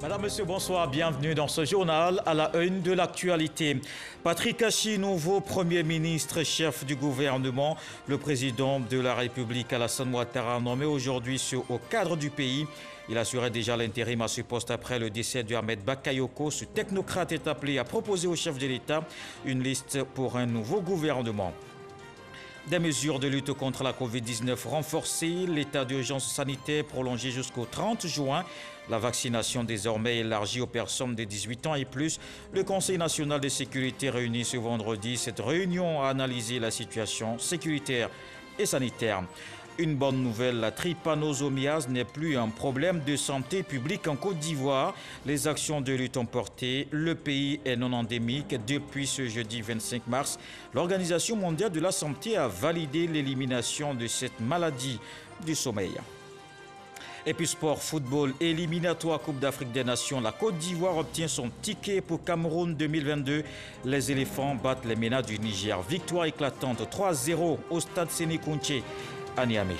Madame, Monsieur, bonsoir. Bienvenue dans ce journal à la une de l'actualité. Patrick Achi, nouveau Premier ministre, chef du gouvernement. Le président de la République, Alassane Ouattara, nommé aujourd'hui au cadre du pays. Il assurait déjà l'intérim à ce poste après le décès de Ahmed Bakayoko. Ce technocrate est appelé à proposer au chef de l'État une liste pour un nouveau gouvernement. Des mesures de lutte contre la Covid-19 renforcées, l'état d'urgence sanitaire prolongé jusqu'au 30 juin, la vaccination désormais élargie aux personnes de 18 ans et plus. Le Conseil national de sécurité réuni ce vendredi. Cette réunion a analysé la situation sécuritaire et sanitaire. Une bonne nouvelle, la trypanosomiase n'est plus un problème de santé publique en Côte d'Ivoire. Les actions de lutte ont porté. Le pays est non endémique depuis ce jeudi 25 mars. L'Organisation mondiale de la santé a validé l'élimination de cette maladie du sommeil. Et puis sport, football, éliminatoire Coupe d'Afrique des Nations. La Côte d'Ivoire obtient son ticket pour Cameroun 2022. Les éléphants battent les MENA du Niger. Victoire éclatante 3-0 au stade Séné-Kounché à Niamey.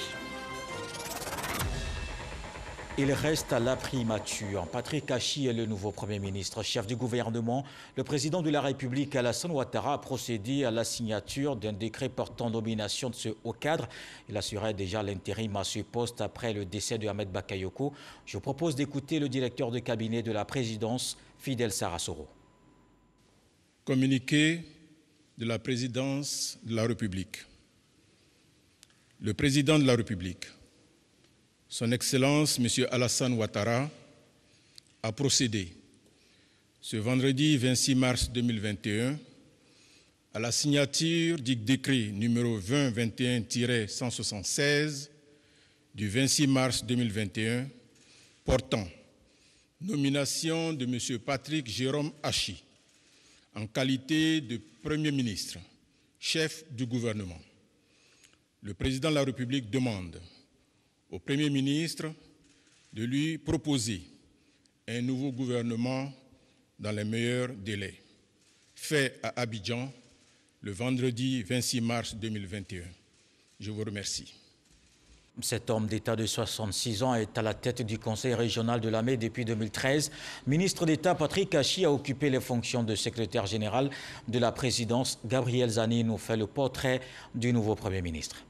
Il reste à la primature. Patrick Achi est le nouveau Premier ministre, chef du gouvernement. Le président de la République, Alassane Ouattara, a procédé à la signature d'un décret portant nomination de ce haut cadre. Il assurait déjà l'intérim à ce poste après le décès de Ahmed Bakayoko. Je propose d'écouter le directeur de cabinet de la présidence, Fidel Sarasoro. Communiqué de la présidence de la République. Le président de la République, Son Excellence M. Alassane Ouattara, a procédé ce vendredi 26 mars 2021 à la signature du décret numéro 2021-176 du 26 mars 2021 portant nomination de M. Patrick Jérôme Achi en qualité de Premier ministre, chef du gouvernement. Le président de la République demande au Premier ministre de lui proposer un nouveau gouvernement dans les meilleurs délais, fait à Abidjan le vendredi 26 mars 2021. Je vous remercie. Cet homme d'État de 66 ans est à la tête du Conseil régional de Lamé depuis 2013. Ministre d'État Patrick Achi a occupé les fonctions de secrétaire général de la présidence. Gabriel Zani nous fait le portrait du nouveau Premier ministre.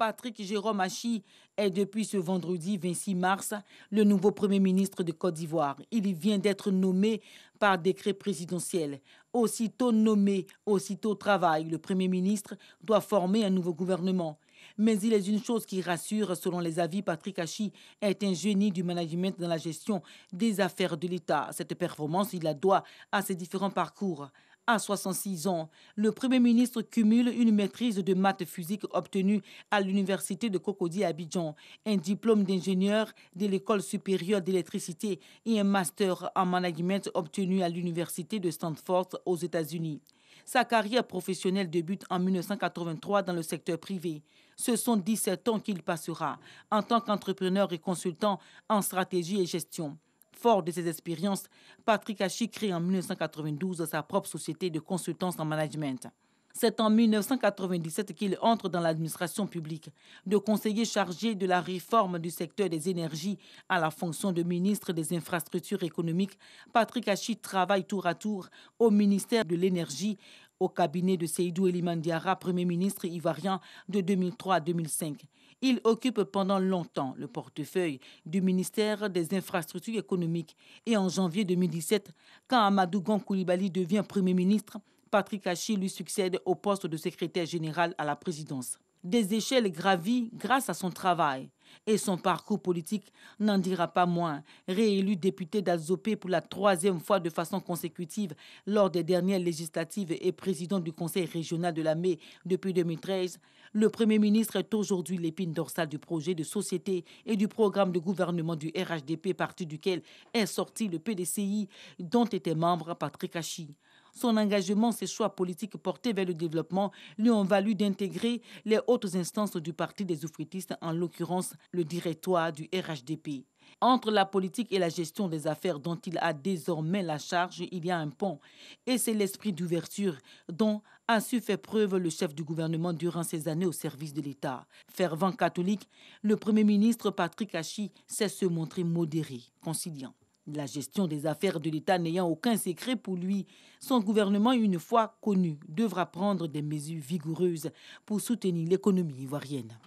Patrick Jérôme Achi est depuis ce vendredi 26 mars le nouveau Premier ministre de Côte d'Ivoire. Il vient d'être nommé par décret présidentiel. Aussitôt nommé, aussitôt travail, le Premier ministre doit former un nouveau gouvernement. Mais il est une chose qui rassure, selon les avis, Patrick Achi est un génie du management dans la gestion des affaires de l'État. Cette performance, il la doit à ses différents parcours. À 66 ans, le Premier ministre cumule une maîtrise de maths physique obtenue à l'université de Cocody à Abidjan, un diplôme d'ingénieur de l'École supérieure d'électricité et un master en management obtenu à l'université de Stanford aux États-Unis. Sa carrière professionnelle débute en 1983 dans le secteur privé. Ce sont 17 ans qu'il passera en tant qu'entrepreneur et consultant en stratégie et gestion. Fort de ses expériences, Patrick Achi crée en 1992 sa propre société de consultance en management. C'est en 1997 qu'il entre dans l'administration publique. De conseiller chargé de la réforme du secteur des énergies à la fonction de ministre des infrastructures économiques, Patrick Achi travaille tour à tour au ministère de l'Énergie, au cabinet de Seydou Elimane Diarra, Premier ministre ivoirien de 2003 à 2005. Il occupe pendant longtemps le portefeuille du ministère des Infrastructures économiques. Et en janvier 2017, quand Amadou Gon Coulibaly devient Premier ministre, Patrick Achi lui succède au poste de secrétaire général à la présidence. Des échelles gravies grâce à son travail et son parcours politique n'en dira pas moins. Réélu député d'Azopé pour la 3e fois de façon consécutive lors des dernières législatives et président du Conseil régional de Lamé depuis 2013, le Premier ministre est aujourd'hui l'épine dorsale du projet de société et du programme de gouvernement du RHDP, parti duquel est sorti le PDCI, dont était membre Patrick Achi. Son engagement, ses choix politiques portés vers le développement lui ont valu d'intégrer les hautes instances du Parti des oufritistes, en l'occurrence le directoire du RHDP. Entre la politique et la gestion des affaires dont il a désormais la charge, il y a un pont. Et c'est l'esprit d'ouverture dont a su faire preuve le chef du gouvernement durant ses années au service de l'État. Fervent catholique, le Premier ministre Patrick Achi sait se montrer modéré, conciliant. La gestion des affaires de l'État n'ayant aucun secret pour lui, son gouvernement, une fois connu, devra prendre des mesures vigoureuses pour soutenir l'économie ivoirienne.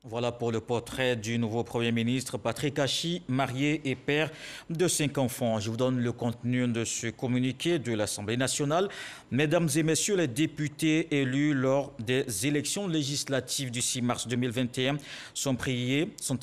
Voilà pour le portrait du nouveau Premier ministre Patrick Achi, marié et père de 5 enfants. Je vous donne le contenu de ce communiqué de l'Assemblée nationale. Mesdames et messieurs les députés élus lors des élections législatives du 6 mars 2021 sont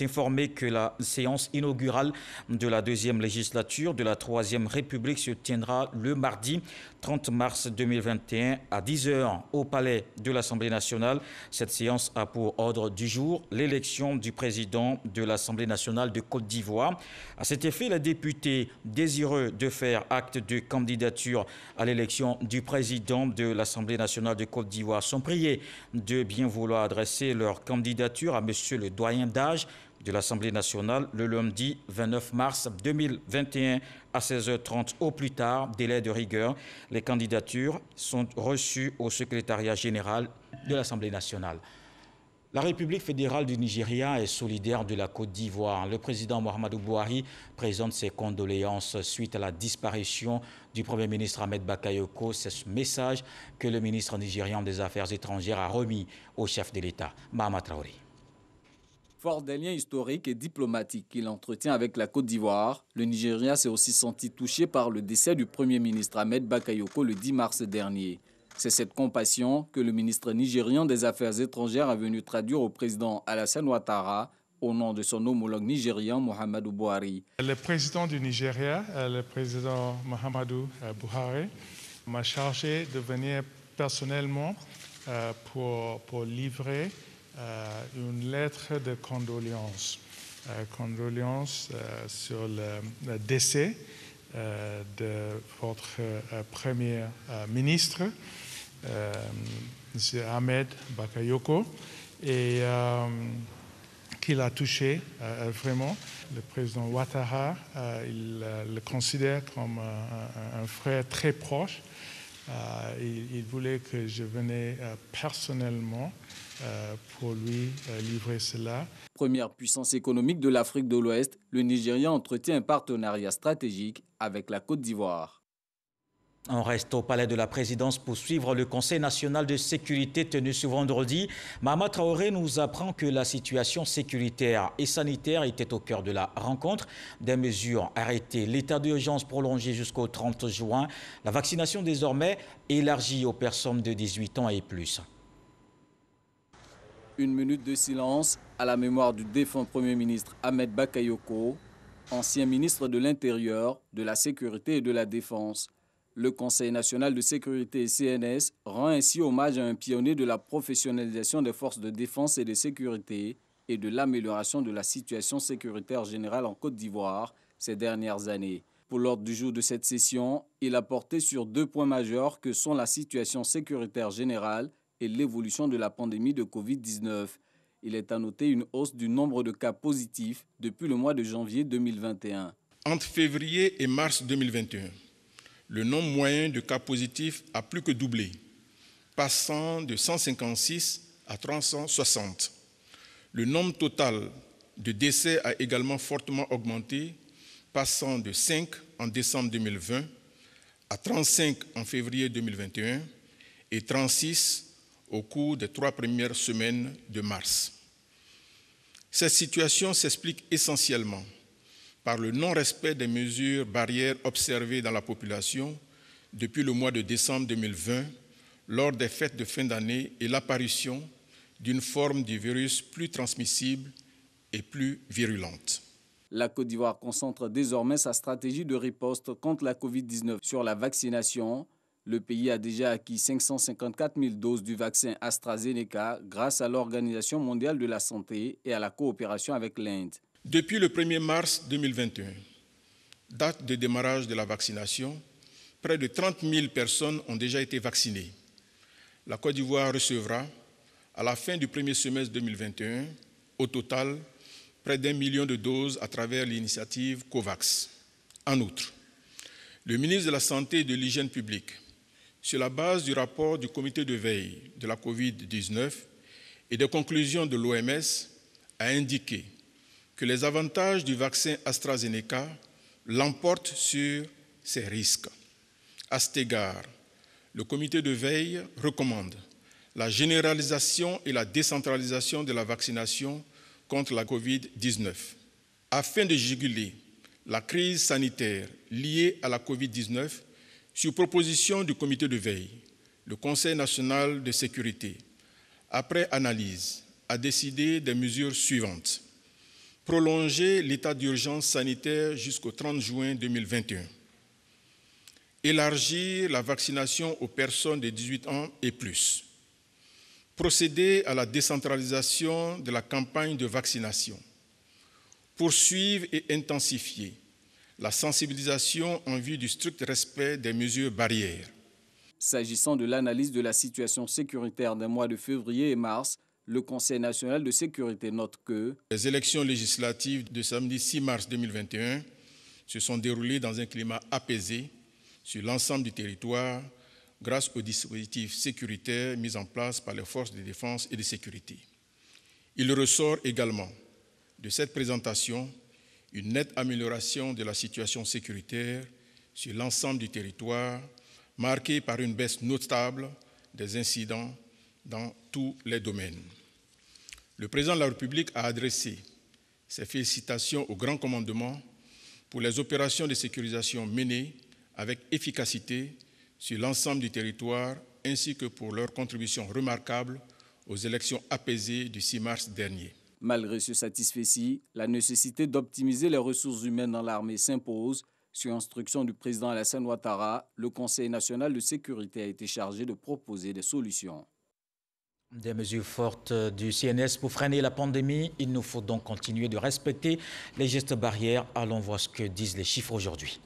informés que la séance inaugurale de la 2e législature de la 3e République se tiendra le mardi 30 mars 2021 à 10h au Palais de l'Assemblée nationale. Cette séance a pour ordre du jour l'élection du président de l'Assemblée nationale de Côte d'Ivoire. À cet effet, les députés désireux de faire acte de candidature à l'élection du président de l'Assemblée nationale de Côte d'Ivoire sont priés de bien vouloir adresser leur candidature à monsieur le doyen d'âge de l'Assemblée nationale le lundi 29 mars 2021 à 16h30 au plus tard, délai de rigueur. Les candidatures sont reçues au secrétariat général de l'Assemblée nationale. La République fédérale du Nigeria est solidaire de la Côte d'Ivoire. Le président Muhammadu Buhari présente ses condoléances suite à la disparition du Premier ministre Ahmed Bakayoko. C'est ce message que le ministre nigérian des Affaires étrangères a remis au chef de l'État, Mahama Traoré. Fort des liens historiques et diplomatiques qu'il entretient avec la Côte d'Ivoire, le Nigeria s'est aussi senti touché par le décès du Premier ministre Ahmed Bakayoko le 10 mars dernier. C'est cette compassion que le ministre nigérian des Affaires étrangères est venu traduire au président Alassane Ouattara au nom de son homologue nigérian Muhammadu Buhari. Le président du Nigeria, le président Muhammadu Buhari, m'a chargé de venir personnellement pour livrer une lettre de condoléances. Condoléances sur le décès de votre Premier ministre, M. Ahmed Bakayoko, et qu'il a touché vraiment. Le président Ouattara, il le considère comme un frère très proche. Il voulait que je venais personnellement pour lui livrer cela. Première puissance économique de l'Afrique de l'Ouest, le Nigeria entretient un partenariat stratégique avec la Côte d'Ivoire. On reste au palais de la présidence pour suivre le Conseil national de sécurité tenu ce vendredi. Mahama Traoré nous apprend que la situation sécuritaire et sanitaire était au cœur de la rencontre. Des mesures arrêtées, l'état d'urgence prolongé jusqu'au 30 juin, la vaccination désormais élargie aux personnes de 18 ans et plus. Une minute de silence à la mémoire du défunt Premier ministre Ahmed Bakayoko, ancien ministre de l'Intérieur, de la Sécurité et de la Défense. Le Conseil national de sécurité et CNS rend ainsi hommage à un pionnier de la professionnalisation des forces de défense et de sécurité et de l'amélioration de la situation sécuritaire générale en Côte d'Ivoire ces dernières années. Pour l'ordre du jour de cette session, il a porté sur 2 points majeurs que sont la situation sécuritaire générale et l'évolution de la pandémie de Covid-19. Il est à noter une hausse du nombre de cas positifs depuis le mois de janvier 2021. Entre février et mars 2021, le nombre moyen de cas positifs a plus que doublé, passant de 156 à 360. Le nombre total de décès a également fortement augmenté, passant de 5 en décembre 2020 à 35 en février 2021 et 36 au cours des 3 premières semaines de mars. Cette situation s'explique essentiellement par le non-respect des mesures barrières observées dans la population depuis le mois de décembre 2020 lors des fêtes de fin d'année et l'apparition d'une forme du virus plus transmissible et plus virulente. La Côte d'Ivoire concentre désormais sa stratégie de riposte contre la Covid-19 sur la vaccination. Le pays a déjà acquis 554 000 doses du vaccin AstraZeneca grâce à l'Organisation mondiale de la santé et à la coopération avec l'Inde. Depuis le 1er mars 2021, date de démarrage de la vaccination, près de 30 000 personnes ont déjà été vaccinées. La Côte d'Ivoire recevra, à la fin du premier semestre 2021, au total, près d'1 million de doses à travers l'initiative COVAX. En outre, le ministre de la Santé et de l'Hygiène publique, sur la base du rapport du comité de veille de la COVID-19 et des conclusions de l'OMS, a indiqué que les avantages du vaccin AstraZeneca l'emportent sur ses risques. À cet égard, le comité de veille recommande la généralisation et la décentralisation de la vaccination contre la COVID-19. Afin de juguler la crise sanitaire liée à la COVID-19, sur proposition du comité de veille, le Conseil national de sécurité, après analyse, a décidé des mesures suivantes. Prolonger l'état d'urgence sanitaire jusqu'au 30 juin 2021. Élargir la vaccination aux personnes de 18 ans et plus. Procéder à la décentralisation de la campagne de vaccination. Poursuivre et intensifier la sensibilisation en vue du strict respect des mesures barrières. S'agissant de l'analyse de la situation sécuritaire des mois de février et mars, le Conseil national de sécurité note que les élections législatives de samedi 6 mars 2021 se sont déroulées dans un climat apaisé sur l'ensemble du territoire grâce aux dispositifs sécuritaires mis en place par les forces de défense et de sécurité. Il ressort également de cette présentation une nette amélioration de la situation sécuritaire sur l'ensemble du territoire, marquée par une baisse notable des incidents dans tous les domaines. Le président de la République a adressé ses félicitations au Grand Commandement pour les opérations de sécurisation menées avec efficacité sur l'ensemble du territoire, ainsi que pour leur contribution remarquable aux élections apaisées du 6 mars dernier. Malgré ce satisfecit, la nécessité d'optimiser les ressources humaines dans l'armée s'impose. Sur instruction du président Alassane Ouattara, le Conseil national de sécurité a été chargé de proposer des solutions. Des mesures fortes du CNS pour freiner la pandémie. Il nous faut donc continuer de respecter les gestes barrières. Allons voir ce que disent les chiffres aujourd'hui.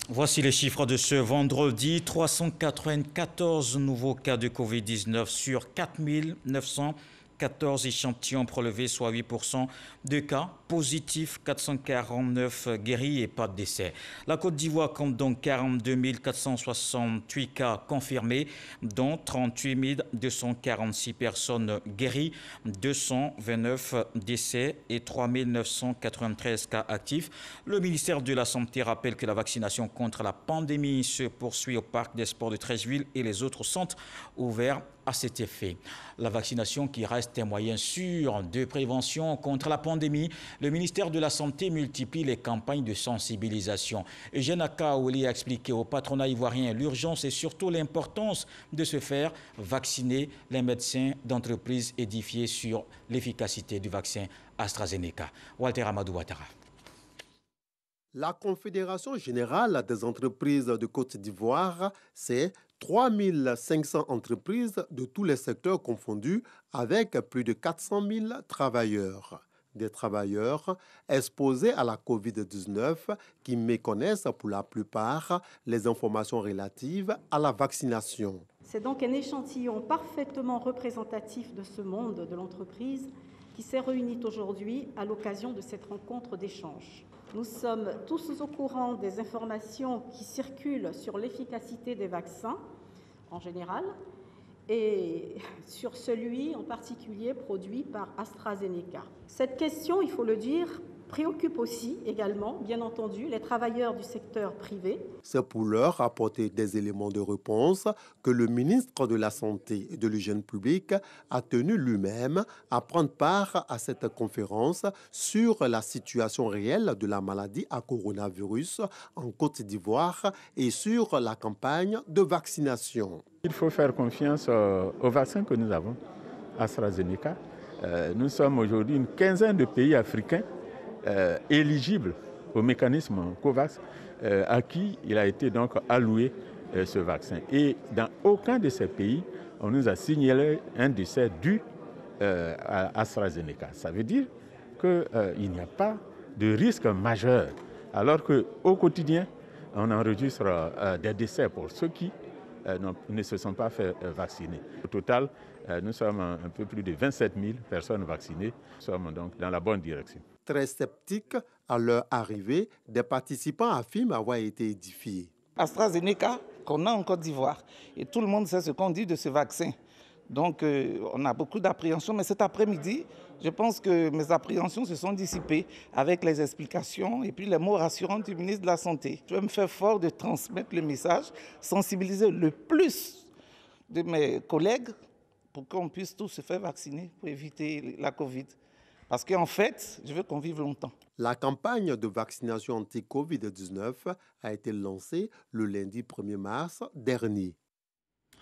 Voici les chiffres de ce vendredi. 394 nouveaux cas de Covid-19 sur 4914 échantillons prélevés, soit 8% de cas positifs, 449 guéris et pas de décès. La Côte d'Ivoire compte donc 42 468 cas confirmés, dont 38 246 personnes guéries, 229 décès et 3 993 cas actifs. Le ministère de la Santé rappelle que la vaccination contre la pandémie se poursuit au Parc des Sports de Treichville et les autres centres ouverts à cet effet. La vaccination qui reste un moyen sûr de prévention contre la pandémie, le ministère de la Santé multiplie les campagnes de sensibilisation. Eugène Akaouli a expliqué au patronat ivoirien l'urgence et surtout l'importance de se faire vacciner. Les médecins d'entreprise édifiés sur l'efficacité du vaccin AstraZeneca. Walter Amadou Ouattara. La Confédération générale des entreprises de Côte d'Ivoire, c'est 3500 entreprises de tous les secteurs confondus avec plus de 400 000 travailleurs. Des travailleurs exposés à la COVID-19 qui méconnaissent pour la plupart les informations relatives à la vaccination. C'est donc un échantillon parfaitement représentatif de ce monde de l'entreprise qui s'est réuni aujourd'hui à l'occasion de cette rencontre d'échange. Nous sommes tous au courant des informations qui circulent sur l'efficacité des vaccins en général et sur celui en particulier produit par AstraZeneca. Cette question, il faut le dire, préoccupe aussi également, bien entendu, les travailleurs du secteur privé. C'est pour leur apporter des éléments de réponse que le ministre de la Santé et de l'Hygiène publique a tenu lui-même à prendre part à cette conférence sur la situation réelle de la maladie à coronavirus en Côte d'Ivoire et sur la campagne de vaccination. Il faut faire confiance au vaccin que nous avons, AstraZeneca. Nous sommes aujourd'hui une quinzaine de pays africains éligibles au mécanisme COVAX à qui il a été donc alloué ce vaccin. Et dans aucun de ces pays, on nous a signalé un décès dû à AstraZeneca. Ça veut dire qu'il n'y a pas de risque majeur, alors qu'au quotidien, on enregistre des décès pour ceux qui ne se sont pas fait vacciner. Au total, nous sommes un peu plus de 27 000 personnes vaccinées. Nous sommes donc dans la bonne direction. Très sceptiques à leur arrivée, des participants affirment avoir été édifiés. AstraZeneca qu'on a en Côte d'Ivoire et tout le monde sait ce qu'on dit de ce vaccin. Donc on a beaucoup d'appréhension, mais cet après-midi, je pense que mes appréhensions se sont dissipées avec les explications et puis les mots rassurants du ministre de la Santé. Je vais me faire fort de transmettre le message, sensibiliser le plus de mes collègues pour qu'on puisse tous se faire vacciner pour éviter la Covid. Parce qu'en fait, je veux qu'on vive longtemps. La campagne de vaccination anti-Covid-19 a été lancée le lundi 1er mars dernier.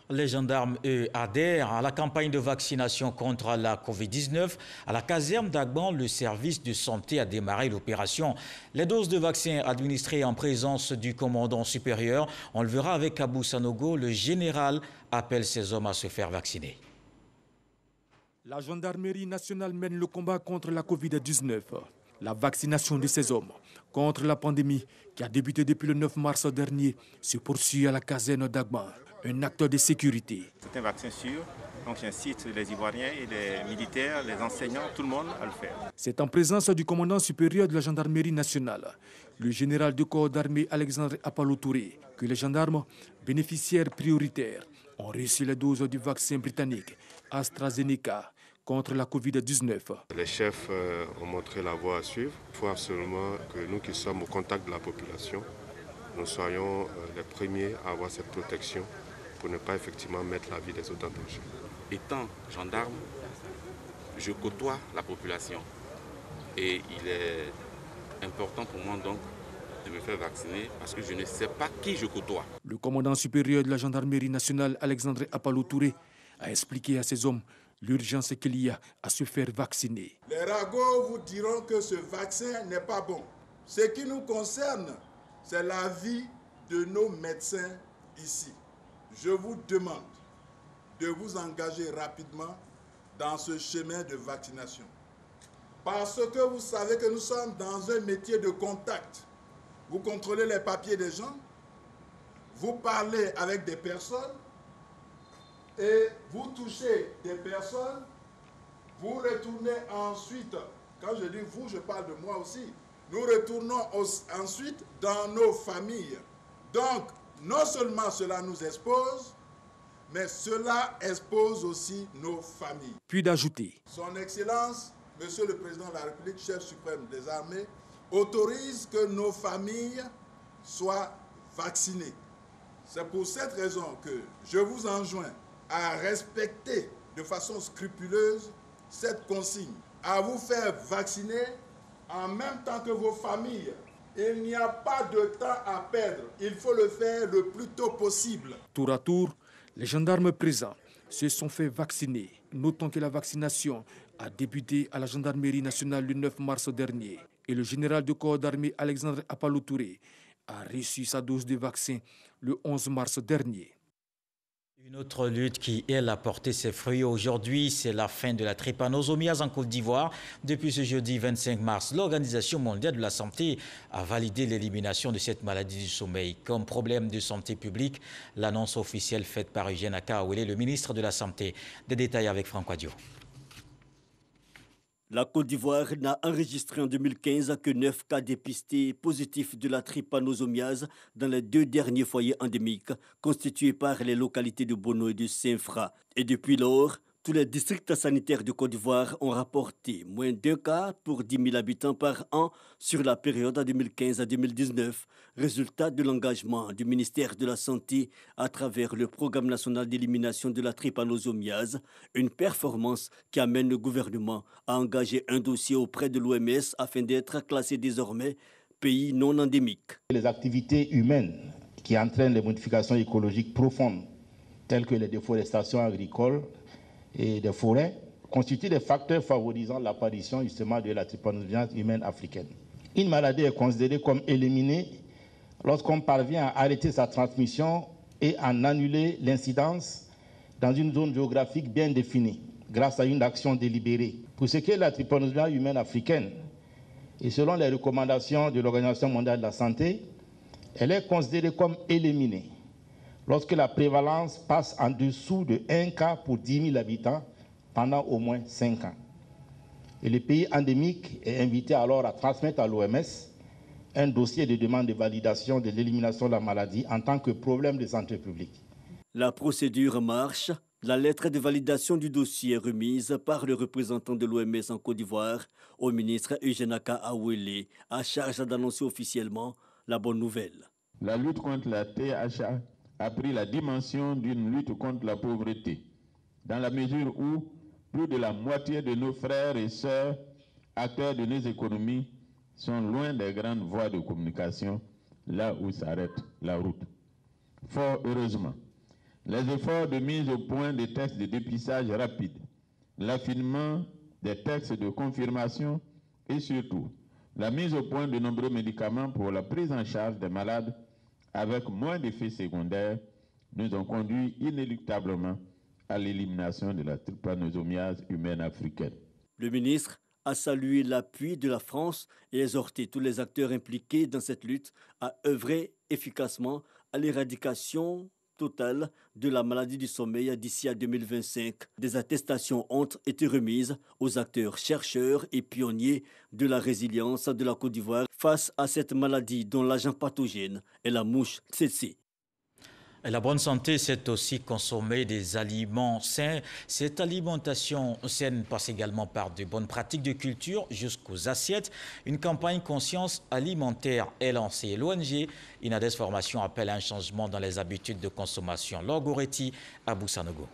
Les gendarmes, eux, adhèrent à la campagne de vaccination contre la Covid-19. À la caserne d'Agban, le service de santé a démarré l'opération. Les doses de vaccins administrées en présence du commandant supérieur, on le verra avec Abou Sanogo, le général appelle ces hommes à se faire vacciner. La gendarmerie nationale mène le combat contre la Covid-19. La vaccination de ces hommes contre la pandémie qui a débuté depuis le 9 mars dernier se poursuit à la caserne d'Agban. Un acteur de sécurité. C'est un vaccin sûr, donc j'incite les Ivoiriens et les militaires, les enseignants, tout le monde à le faire. C'est en présence du commandant supérieur de la gendarmerie nationale, le général de corps d'armée Alexandre Apalo Touré, que les gendarmes bénéficiaires prioritaires ont reçu les doses du vaccin britannique AstraZeneca contre la Covid-19. Les chefs ont montré la voie à suivre. Il faut absolument que nous qui sommes au contact de la population, nous soyons les premiers à avoir cette protection pour ne pas effectivement mettre la vie des autres en danger. Étant gendarme, je côtoie la population et il est important pour moi donc de me faire vacciner parce que je ne sais pas qui je côtoie. Le commandant supérieur de la gendarmerie nationale, Alexandre Apalo Touré, a expliqué à ces hommes l'urgence qu'il y a à se faire vacciner. Les ragots vous diront que ce vaccin n'est pas bon. Ce qui nous concerne, c'est la vie de nos médecins ici. Je vous demande de vous engager rapidement dans ce chemin de vaccination. Parce que vous savez que nous sommes dans un métier de contact. Vous contrôlez les papiers des gens, vous parlez avec des personnes et vous touchez des personnes, vous retournez ensuite, quand je dis vous, je parle de moi aussi, nous retournons ensuite dans nos familles. Donc, non seulement cela nous expose, mais cela expose aussi nos familles. Puis d'ajouter. Son Excellence, Monsieur le Président de la République, chef suprême des armées, autorise que nos familles soient vaccinées. C'est pour cette raison que je vous enjoins à respecter de façon scrupuleuse cette consigne, à vous faire vacciner en même temps que vos familles. Il n'y a pas de temps à perdre. Il faut le faire le plus tôt possible. Tour à tour, les gendarmes présents se sont fait vacciner. Notons que la vaccination a débuté à la gendarmerie nationale le 9 mars dernier. Et le général de corps d'armée Alexandre Apalo Touré a reçu sa dose de vaccin le 11 mars dernier. Une autre lutte qui, elle, a porté ses fruits aujourd'hui, c'est la fin de la trypanosomiase en Côte d'Ivoire. Depuis ce jeudi 25 mars, l'Organisation mondiale de la santé a validé l'élimination de cette maladie du sommeil comme problème de santé publique. L'annonce officielle faite par Eugène Akaouélé, le ministre de la Santé. Des détails avec Franck Adio. La Côte d'Ivoire n'a enregistré en 2015 que 9 cas dépistés positifs de la trypanosomiase dans les 2 derniers foyers endémiques constitués par les localités de Bono et de Saint-Fra. Et depuis lors, tous les districts sanitaires de Côte d'Ivoire ont rapporté moins d'1 cas pour 10 000 habitants par an sur la période 2015 à 2019, résultat de l'engagement du ministère de la Santé à travers le Programme national d'élimination de la trypanosomiase, une performance qui amène le gouvernement à engager un dossier auprès de l'OMS afin d'être classé désormais pays non endémique. Les activités humaines qui entraînent les modifications écologiques profondes, telles que les déforestations agricoles et des forêts, constituent des facteurs favorisant l'apparition justement de la trypanosomiase humaine africaine. Une maladie est considérée comme éliminée lorsqu'on parvient à arrêter sa transmission et à en annuler l'incidence dans une zone géographique bien définie, grâce à une action délibérée. Pour ce qui est de la trypanosomiase humaine africaine, et selon les recommandations de l'Organisation mondiale de la santé, elle est considérée comme éliminée lorsque la prévalence passe en dessous de 1 cas pour 10 000 habitants pendant au moins 5 ans. Et le pays endémique est invité alors à transmettre à l'OMS un dossier de demande de validation de l'élimination de la maladie en tant que problème de santé publique. La procédure marche. La lettre de validation du dossier est remise par le représentant de l'OMS en Côte d'Ivoire au ministre Eugène-Aka Awele, à charge d'annoncer officiellement la bonne nouvelle. La lutte contre la THA a pris la dimension d'une lutte contre la pauvreté, dans la mesure où plus de la moitié de nos frères et sœurs, acteurs de nos économies, sont loin des grandes voies de communication, là où s'arrête la route. Fort heureusement, les efforts de mise au point des tests de dépistage rapide, l'affinement des tests de confirmation et surtout la mise au point de nombreux médicaments pour la prise en charge des malades avec moins d'effets secondaires nous ont conduit inéluctablement à l'élimination de la trypanosomiase humaine africaine. Le ministre a salué l'appui de la France et exhorté tous les acteurs impliqués dans cette lutte à œuvrer efficacement à l'éradication totale de la maladie du sommeil d'ici à 2025. Des attestations ont été remises aux acteurs chercheurs et pionniers de la résilience de la Côte d'Ivoire face à cette maladie dont l'agent pathogène est la mouche tsetse. Et la bonne santé, c'est aussi consommer des aliments sains. Cette alimentation saine passe également par de bonnes pratiques de culture jusqu'aux assiettes. Une campagne conscience alimentaire est lancée. L'ONG Inades Formation appelle à un changement dans les habitudes de consommation. Lorgoretti à Boussanogo.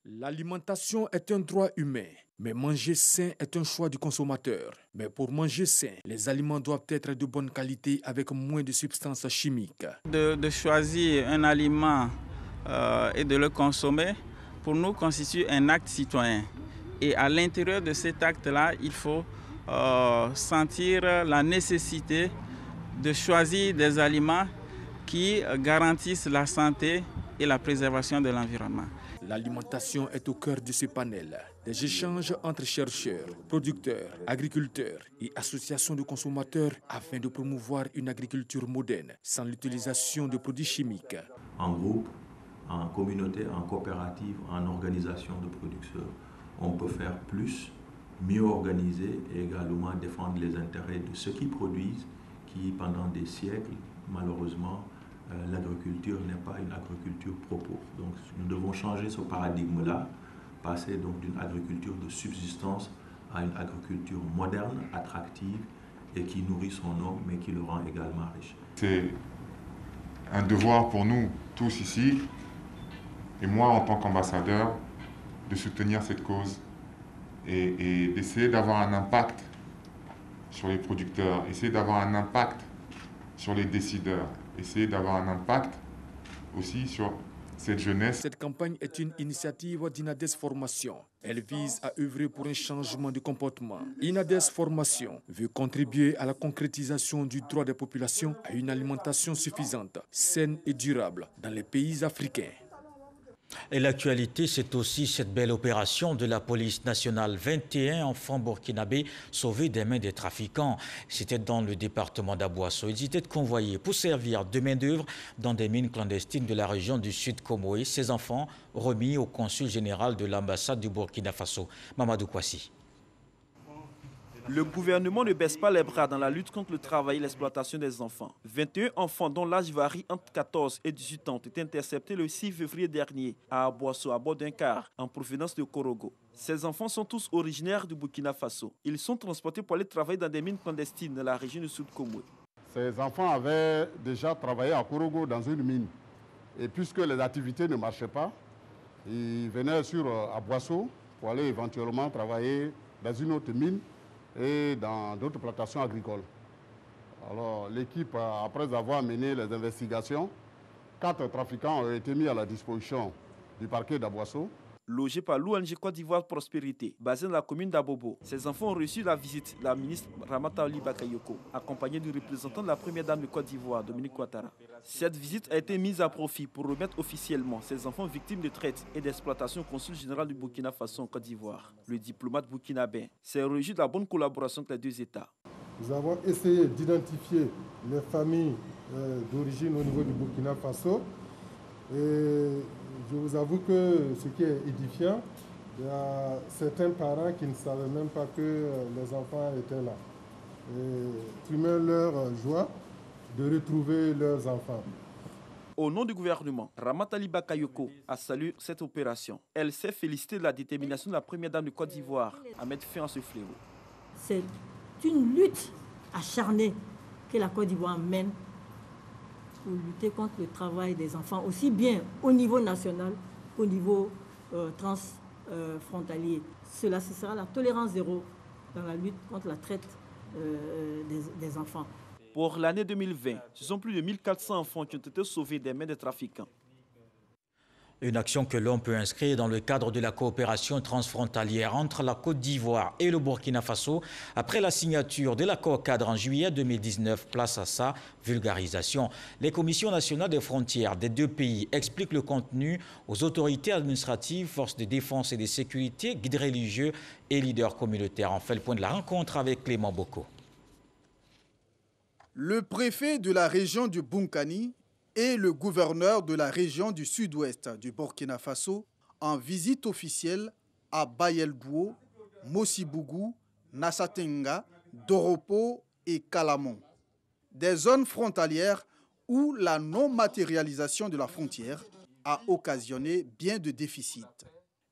L'alimentation est un droit humain, mais manger sain est un choix du consommateur. Mais pour manger sain, les aliments doivent être de bonne qualité avec moins de substances chimiques. De choisir un aliment et de le consommer, pour nous, constitue un acte citoyen. Et à l'intérieur de cet acte-là, il faut sentir la nécessité de choisir des aliments qui garantissent la santé et la préservation de l'environnement. L'alimentation est au cœur de ce panel. Des échanges entre chercheurs, producteurs, agriculteurs et associations de consommateurs afin de promouvoir une agriculture moderne sans l'utilisation de produits chimiques. En groupe, en communauté, en coopérative, en organisation de producteurs, on peut faire plus, mieux organiser et également défendre les intérêts de ceux qui produisent, qui pendant des siècles, malheureusement, l'agriculture n'est pas une agriculture pro-pauvre. Donc nous devons changer ce paradigme-là, passer donc d'une agriculture de subsistance à une agriculture moderne, attractive et qui nourrit son homme mais qui le rend également riche. C'est un devoir pour nous tous ici, et moi en tant qu'ambassadeur, de soutenir cette cause et d'essayer d'avoir un impact sur les producteurs, essayer d'avoir un impact sur les décideurs, essayer d'avoir un impact aussi sur cette jeunesse. Cette campagne est une initiative d'Inades Formation. Elle vise à œuvrer pour un changement de comportement. Inades Formation veut contribuer à la concrétisation du droit des populations à une alimentation suffisante, saine et durable dans les pays africains. Et l'actualité, c'est aussi cette belle opération de la police nationale. 21 enfants burkinabés sauvés des mains des trafiquants. C'était dans le département d'Aboasso. Ils étaient convoyés pour servir de main-d'œuvre dans des mines clandestines de la région du Sud Comoé. Ces enfants remis au consul général de l'ambassade du Burkina Faso, Mamadou Kwasi. Le gouvernement ne baisse pas les bras dans la lutte contre le travail et l'exploitation des enfants. 21 enfants dont l'âge varie entre 14 et 18 ans ont été interceptés le 6 février dernier à Aboasso à bord d'un car en provenance de Korogo. Ces enfants sont tous originaires du Burkina Faso. Ils sont transportés pour aller travailler dans des mines clandestines dans la région du Sud Comoé. Ces enfants avaient déjà travaillé à Korogo dans une mine. Et puisque les activités ne marchaient pas, ils venaient sur Aboasso pour aller éventuellement travailler dans une autre mine et dans d'autres plantations agricoles. Alors l'équipe, après avoir mené les investigations, 4 trafiquants ont été mis à la disposition du parquet d'Aboasso. Logés par l'ONG Côte d'Ivoire Prospérité, basée dans la commune d'Abobo, ces enfants ont reçu la visite de la ministre Ramata Oli Bakayoko, accompagnée du représentant de la première dame de Côte d'Ivoire, Dominique Ouattara. Cette visite a été mise à profit pour remettre officiellement ces enfants victimes de traite et d'exploitation au consul général du Burkina Faso en Côte d'Ivoire. Le diplomate burkinabé s'est réjoui de la bonne collaboration entre les deux États. Nous avons essayé d'identifier les familles d'origine au niveau du Burkina Faso. Et je vous avoue que ce qui est édifiant, il y a certains parents qui ne savaient même pas que les enfants étaient là. Et exprimer leur joie de retrouver leurs enfants. Au nom du gouvernement, Ramata Bakayoko a salué cette opération. Elle s'est félicitée de la détermination de la première dame de Côte d'Ivoire à mettre fin à ce fléau. C'est une lutte acharnée que la Côte d'Ivoire mène pour lutter contre le travail des enfants, aussi bien au niveau national qu'au niveau transfrontalier. Cela, ce sera la tolérance zéro dans la lutte contre la traite des enfants. Pour l'année 2020, ce sont plus de 1400 enfants qui ont été sauvés des mains des trafiquants. Une action que l'on peut inscrire dans le cadre de la coopération transfrontalière entre la Côte d'Ivoire et le Burkina Faso après la signature de l'accord cadre en juillet 2019, place à sa vulgarisation. Les commissions nationales des frontières des deux pays expliquent le contenu aux autorités administratives, forces de défense et de sécurité, guides religieux et leaders communautaires. On fait le point de la rencontre avec Clément Boko. Le préfet de la région du Bunkani et le gouverneur de la région du sud-ouest du Burkina Faso en visite officielle à Bayelbouo, Mosibougou, Nassatenga, Doropo et Kalamon. Des zones frontalières où la non-matérialisation de la frontière a occasionné bien de déficits.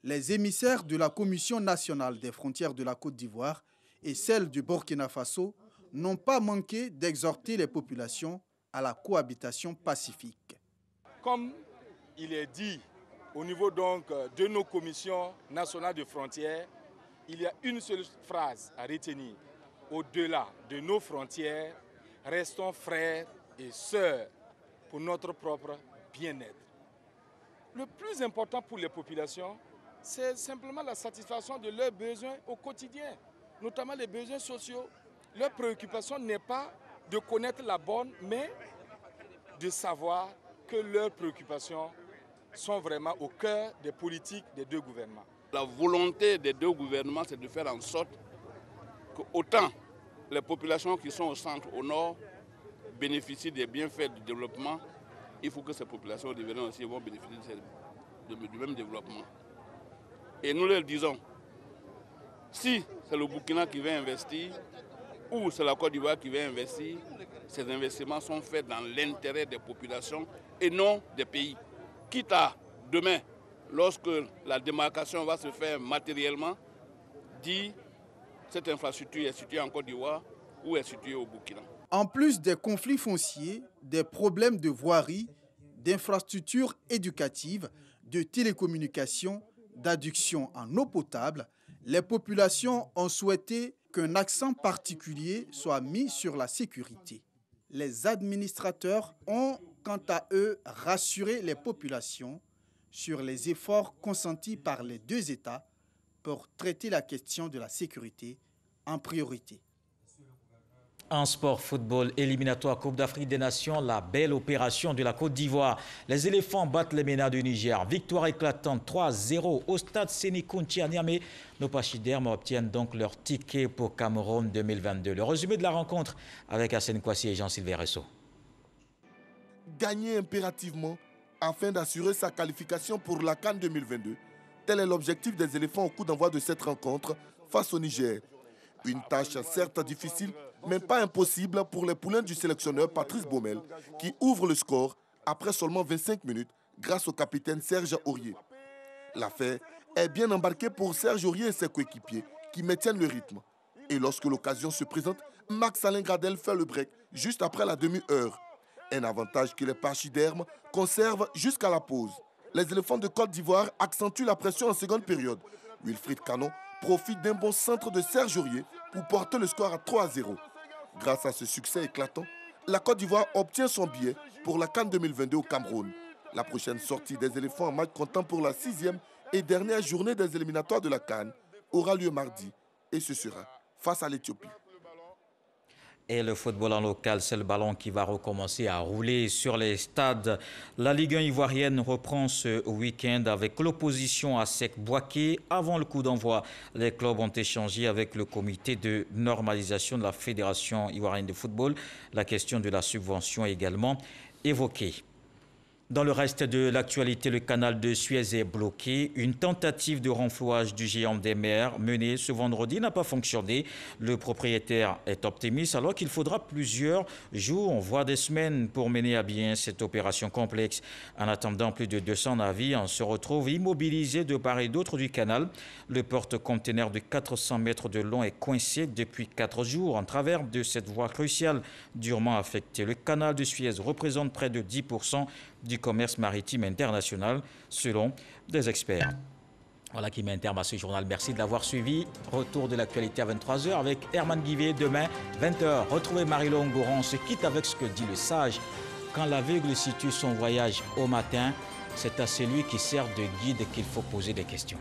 Les émissaires de la Commission nationale des frontières de la Côte d'Ivoire et celle du Burkina Faso n'ont pas manqué d'exhorter les populations à la cohabitation pacifique. Comme il est dit au niveau donc de nos commissions nationales de frontières, il y a une seule phrase à retenir. Au-delà de nos frontières, restons frères et sœurs pour notre propre bien-être. Le plus important pour les populations, c'est simplement la satisfaction de leurs besoins au quotidien, notamment les besoins sociaux. Leur préoccupation n'est pas de connaître la bonne, mais de savoir que leurs préoccupations sont vraiment au cœur des politiques des deux gouvernements. La volonté des deux gouvernements, c'est de faire en sorte que autant les populations qui sont au centre, au nord, bénéficient des bienfaits du développement, il faut que ces populations deviennent aussi vont bénéficier du même développement. Et nous leur disons, si c'est le Burkina qui vient investir, ou c'est la Côte d'Ivoire qui vient investir, ces investissements sont faits dans l'intérêt des populations et non des pays. Quitte à demain, lorsque la démarcation va se faire matériellement, dire cette infrastructure est située en Côte d'Ivoire ou est située au Burkina. En plus des conflits fonciers, des problèmes de voirie, d'infrastructures éducatives, de télécommunications, d'adduction en eau potable, les populations ont souhaité qu'un accent particulier soit mis sur la sécurité. Les administrateurs ont, quant à eux, rassuré les populations sur les efforts consentis par les deux États pour traiter la question de la sécurité en priorité. En sport football éliminatoire Coupe d'Afrique des Nations, la belle opération de la Côte d'Ivoire. Les éléphants battent les MENA du Niger. Victoire éclatante 3-0 au stade Sénékounti à Niamey. Nos pachydermes obtiennent donc leur ticket pour Cameroun 2022. Le résumé de la rencontre avec Hassane Kouassi et Jean-Sylvain Resso. Gagner impérativement afin d'assurer sa qualification pour la CAN 2022. Tel est l'objectif des éléphants au coup d'envoi de cette rencontre face au Niger. Une tâche certes difficile, mais pas impossible pour les poulains du sélectionneur Patrice Baumel, qui ouvre le score après seulement 25 minutes grâce au capitaine Serge Aurier. L'affaire est bien embarquée pour Serge Aurier et ses coéquipiers qui maintiennent le rythme. Et lorsque l'occasion se présente, Max-Alain Gradel fait le break juste après la demi-heure. Un avantage que les pachydermes conservent jusqu'à la pause. Les éléphants de Côte d'Ivoire accentuent la pression en seconde période. Wilfried Canon profite d'un bon centre de Serge Aurier pour porter le score à 3-0. Grâce à ce succès éclatant, la Côte d'Ivoire obtient son billet pour la CAN 2022 au Cameroun. La prochaine sortie des éléphants en match comptant pour la 6e et dernière journée des éliminatoires de la CAN aura lieu mardi et ce sera face à l'Éthiopie. Et le football en local, c'est le ballon qui va recommencer à rouler sur les stades. La Ligue 1 ivoirienne reprend ce week-end avec l'opposition à Sec-Boaké. Avant le coup d'envoi, les clubs ont échangé avec le comité de normalisation de la Fédération ivoirienne de football. La question de la subvention est également évoquée. Dans le reste de l'actualité, le canal de Suez est bloqué. Une tentative de renflouage du géant des mers menée ce vendredi n'a pas fonctionné. Le propriétaire est optimiste alors qu'il faudra plusieurs jours, voire des semaines pour mener à bien cette opération complexe. En attendant, plus de 200 navires se retrouvent immobilisés de part et d'autre du canal. Le porte-conteneur de 400 mètres de long est coincé depuis 4 jours en travers de cette voie cruciale durement affectée. Le canal de Suez représente près de 10% du commerce maritime international, selon des experts. Voilà qui met un terme à ce journal. Merci de l'avoir suivi. Retour de l'actualité à 23h avec Herman Guivet. Demain, 20h, retrouvez Marie-Laure Ngoron. On se quitte avec ce que dit le sage. Quand l'aveugle situe son voyage au matin, c'est à celui qui sert de guide qu'il faut poser des questions.